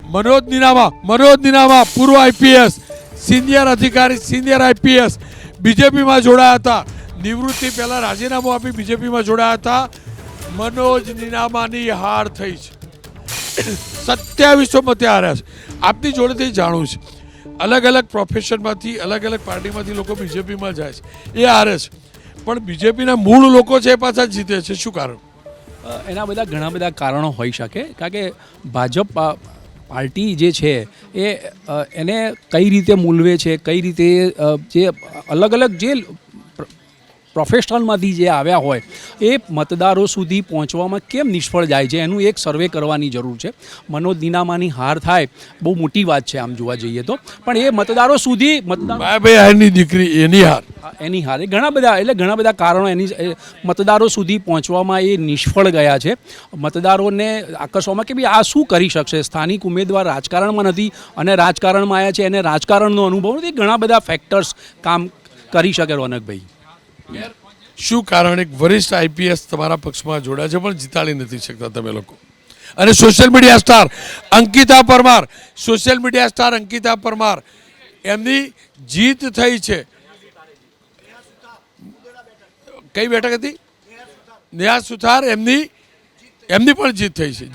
मनोज निनामा पूर्व IPS senior अधिकारी senior IPS BJP में जोड़ाया था। निवृत्ति पहला राजीनामું આપી बीजेपी में जोड़ाया था। मनोज निनामानी हार थई છે। 2700 मते हार्या છે। आपनी जोड़ेथी जाणું છે अलग अलग प्रोफेशन में अलग अलग पार्टी में लोग बीजेपी में जाए ये हारे છે पण बीजेपी ना मूळ लोको छे पाछा जीते छे शुं कारण? एना बधा घणा बधा कारणों होई शके कारण के भाजप पार्टी जे छे एने कई रीते मूलवे छे कई रीते जे अलग अलग जे प्रोफेशनलमांथी जे आव्या होय ए मतदारों सुधी पहोंचवामां केम निष्फळ जाय छे एनुं एक सर्वे करवानी जरूर छे। मनोज निनामानी हार थाय बहु मोटी वात छे आम जोवा जईए तो पण ए मतदारों सुधी भाई दीकरी एनी हार घणा बधा कारणों एनी मतदारों सुधी पहोंचवामां ए निष्फळ गया छे। मतदारोने आकर्षवामां के आ शुं करी शकशे स्थानिक उमेदवार राजकारणमां नथी अने राजकारणमां आव्या छे एने राजकारणनो अनुभव नथी घणा बधा फેક્ટર્સ काम करी शके रोनकभाई। શું કારણ એક વરિષ્ઠ આઈપીએસ તમારા પક્ષમાં જોડાયા છે પણ જીતાડી નથી શકતા તમે લોકો અને social media star Ankita Parmar એમની જીત થઈ છે કઈ બેઠક હતી નેહા સુથાર એમની પણ જીત થઈ છે।